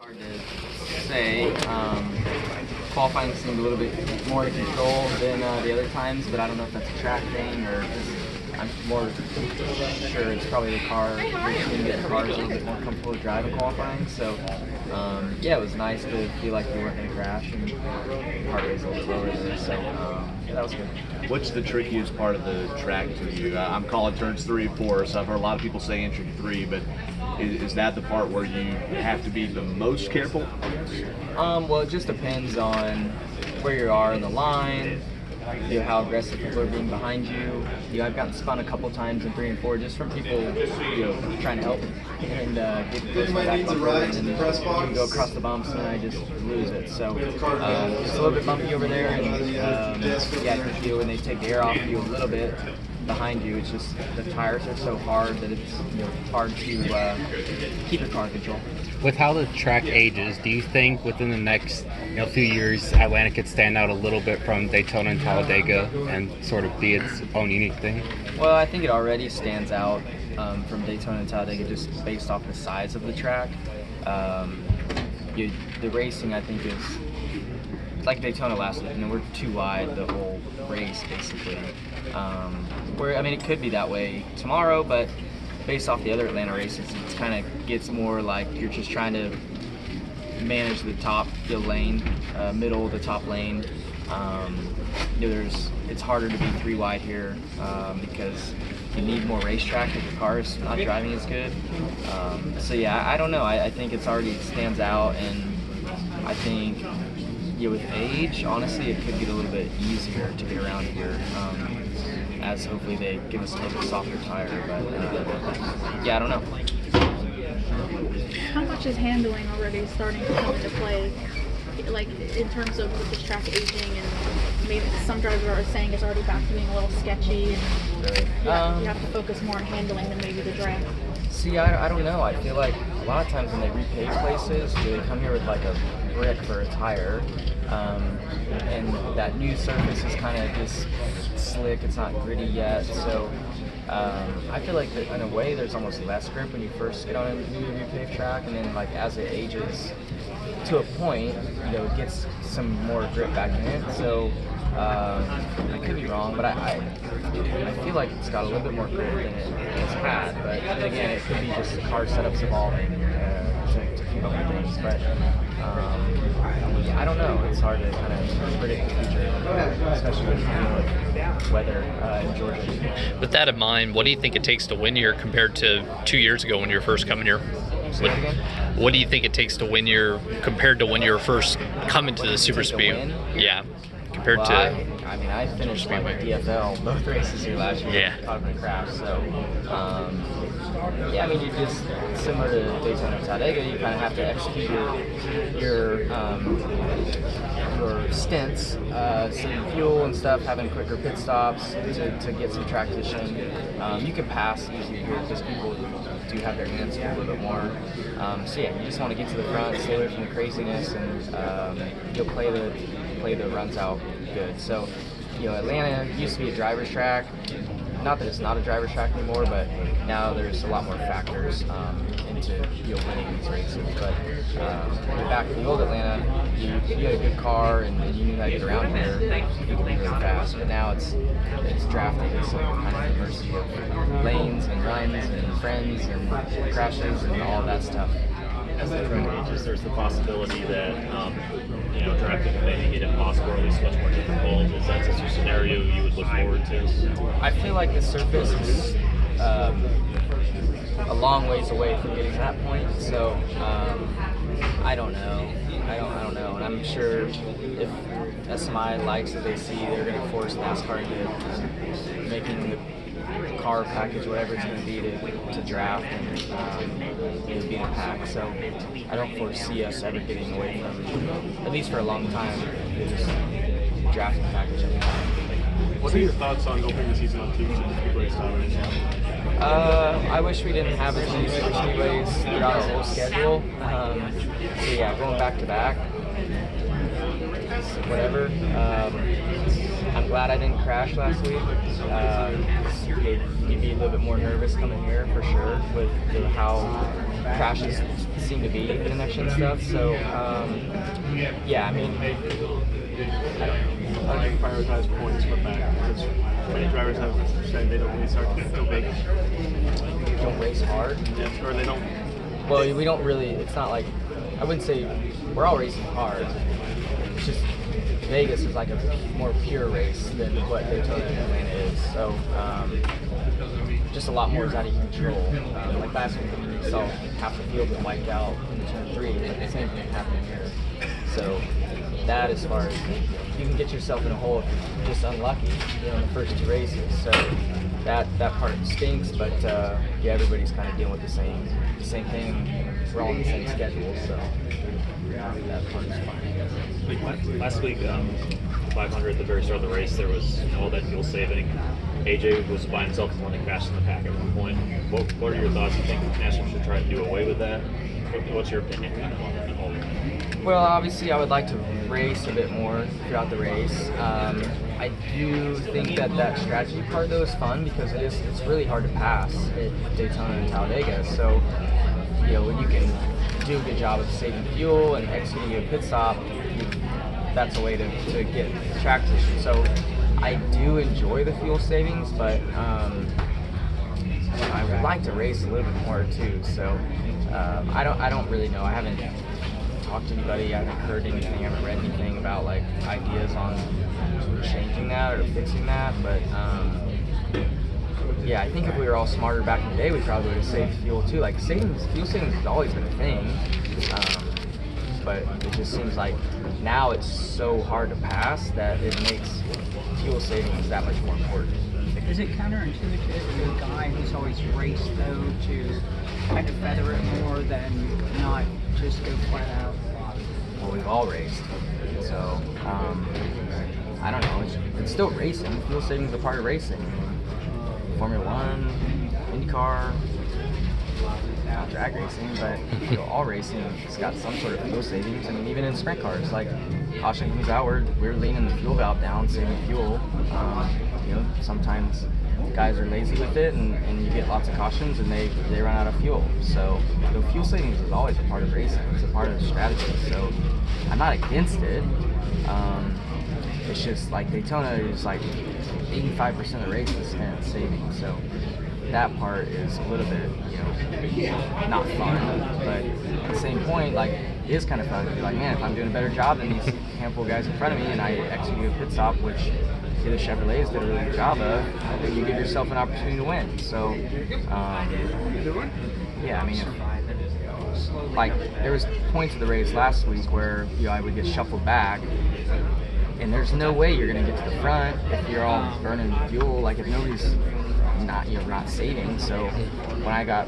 Hard to say. Qualifying seemed a little bit more in control than the other times, but I don't know if that's a track thing or just I'm more sure it's probably the car. We're going to get the cars a little bit more comfortable with driving qualifying. So yeah, it was nice to feel like we weren't going to crash and heart rate's a little bit lower there. So yeah, that was good. What's the trickiest part of the track to you? I'm calling turns 3 and 4, so I've heard a lot of people say entry 3, but is that the part where you have to be the most careful? Well, it just depends on where you are in the line, how aggressive people are being behind you. I've gotten spun a couple times in 3 and 4 just from people, trying to help and get close to the back bumper, and then you go across the bumps and I just lose it. So it's a little bit bumpy over there, and yeah, I can feel when they take the air off you a little bit behind you. It's just the tires are so hard that it's hard to keep your car in control. With how the track ages, do you think within the next few years Atlanta could stand out a little bit from Daytona and Talladega and sort of be its own unique thing? Well, I think it already stands out from Daytona and Talladega just based off the size of the track. The racing, I think, is like Daytona last week. We're too wide the whole race, basically. It could be that way tomorrow, but based off the other Atlanta races, it kind of gets more like you're just trying to manage the top lane, middle of the top lane. It's harder to be 3 wide here because you need more racetrack if your car is not driving as good. So yeah, I don't know. I think it's already stands out, and I think with age, honestly, it could get a little bit easier to get around here. As hopefully they give us a little bit softer tire, but yeah, I don't know. How much is handling already starting to come into play, like in terms of with this track aging, and maybe some drivers are saying it's already back to being a little sketchy, and Really? you have to focus more on handling than maybe the drag? See, I don't know. I feel like a lot of times when they repave places, they come here with like a brick for a tire, and that new surface is kind of just slick. It's not gritty yet, so I feel like that in a way there's almost less grip when you first get on a new repave track, and then like as it ages to a point, it gets some more grip back in it. So I could be wrong, but I feel like it's got a little bit more grip than it's had. But then again, it could be just the car setup's evolving to keep up with things. But I don't know. It's hard to kind of predict the future, especially with weather in Georgia. With that in mind, what do you think it takes to win here compared to 2 years ago when you were first coming here? What do you think it takes to win here compared to when you were first coming to the Super Speed? Yeah, compared to. I finished like DFL both races here last year. Yeah. Caught up in a crash, so yeah. You just similar to Daytona and Talladega, you kind of have to execute your stints, saving fuel and stuff, having quicker pit stops to get some traction. You can pass easier here because people do have their hands full a little bit more. So yeah, you just want to get to the front, stay away from the craziness, and you'll play the runs out good. So Atlanta used to be a driver's track. Not that it's not a driver's track anymore, but now there's a lot more factors into winning these races. But back in the old Atlanta, you had a good car and you knew how to get around here. You could be really fast. But now it's drafting, so kind of diversity of lanes and runs and friends and crashes and all of that stuff. As the track ages, there's the possibility that drafting may make it impossible, or at least much more difficult. Is that such a scenario you would look forward to? I feel like the surface is a long ways away from getting to that point. So I don't know. I don't know. And I'm sure if SMI likes what they see, they're going to force NASCAR into making the car package, whatever it's going to be, to draft and be in a pack. So I don't foresee us ever getting away from, at least for a long time, this drafting package every time. What are your thoughts on opening the season on 2 speedways? I wish we didn't have as many super speedways throughout our whole schedule. So yeah, going back to back, whatever. I'm glad I didn't crash last week. You'd be a little bit more nervous coming here for sure with how crashes seem to be the next gen stuff. So yeah, I mean, I don't know. How do you prioritize points for back? Because many drivers have said they don't really start to go big. Don't race hard. Yeah, or they don't. Well, we don't really. It's not like, I wouldn't say we're all racing hard. It's just Vegas is like a more pure race than what Daytona and Atlanta is. So just a lot more is out of your control. Like last week, we saw half the field was wiped out in turn 3. Like the same thing happened here. So that, as far as you can get yourself in a hole if you're just unlucky, in the first 2 races. So that part stinks, but yeah, everybody's kind of dealing with the same thing. We're all on the same schedule, so that part is fine. Last week, the 500 at the very start of the race, there was all that fuel saving. AJ was by himself and one that crashed in the pack at one point. What are your thoughts? You think NASCAR should try to do away with that? What's your opinion on all of that? Well, obviously, I would like to race a bit more throughout the race. I do think that strategy part, though, is fun because it's really hard to pass at Daytona and Talladega. So, when you can do a good job of saving fuel and executing a pit stop, that's a way to get track position. So I do enjoy the fuel savings, but I would like to race a little bit more too. So I don't really know. I haven't talked to anybody. I haven't heard anything. I haven't read anything about like ideas on changing that or fixing that. But yeah, I think if we were all smarter back in the day, we probably would have saved fuel too. Like fuel savings has always been a thing, but it just seems like now it's so hard to pass that it makes fuel savings that much more important. Is it counterintuitive to a guy who's always raced, though, to kind of feather it more than not just go flat out? Well, we've all raced, so I don't know. It's still racing. Fuel savings is a part of racing. Formula One, IndyCar, not drag racing, but all racing has got some sort of fuel savings. I mean, even in sprint cars, like caution comes out, we're leaning the fuel valve down, saving fuel. Sometimes guys are lazy with it, and you get lots of cautions, and they run out of fuel. So fuel savings is always a part of racing. It's a part of the strategy. So I'm not against it. It's just like Daytona is like 85% of the race is spent saving. So that part is a little bit, not fun. But at the same point, like, it is kind of fun to be like, man, if I'm doing a better job than these handful of guys in front of me and I execute a pit stop, which the other Chevrolets did a really good job of, then you give yourself an opportunity to win. So, yeah, I mean, like, there was points of the race last week where, I would get shuffled back, and there's no way you're going to get to the front if you're all burning fuel, like if nobody's not saving. So when I got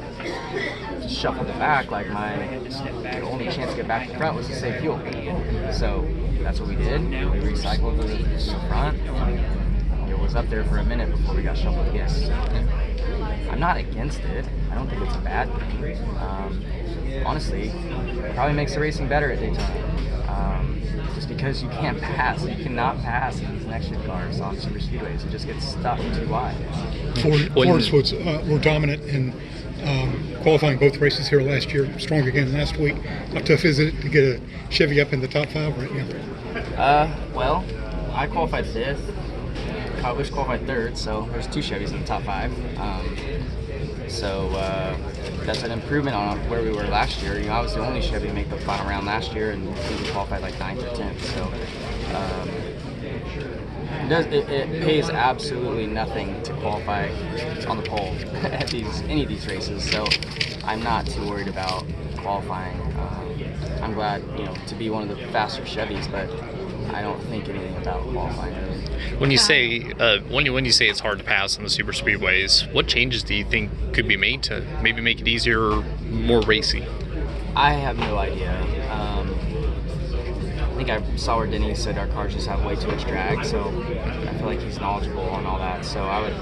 shuffled to back, like the only chance to get back to the front was to save fuel. So that's what we did. We recycled the front. It was up there for a minute before we got shuffled again. So I'm not against it. I don't think it's a bad thing. Honestly, it probably makes the racing better at Daytona. Just because you can't pass. You cannot pass in these next-gen cars on super speedways. It just gets stuck too wide. Fords were dominant in qualifying both races here last year. Strong again last week. How tough is it to get a Chevy up in the top 5 right now? Well, I qualified 5th. Kyle Busch qualified 3rd, so there's 2 Chevys in the top 5. So that's an improvement on where we were last year. I was the only Chevy to make the final round last year, and we qualified like 9th or 10th. So it pays absolutely nothing to qualify on the pole at any of these races. So I'm not too worried about qualifying. I'm glad to be one of the faster Chevys, but I don't think anything about qualifying really. When you say when you say it's hard to pass on the super speedways, what changes do you think could be made to maybe make it easier or more racy? I have no idea. I think I saw where Denny said our cars just have way too much drag, so I feel like he's knowledgeable on all that. So I would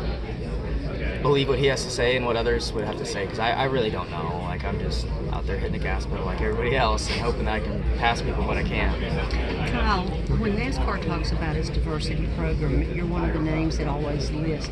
believe what he has to say and what others would have to say, because I really don't know. Like, I'm just out there hitting the gas pedal like everybody else and hoping that I can pass people what I can. Kyle, when NASCAR talks about its diversity program, you're one of the names that always lists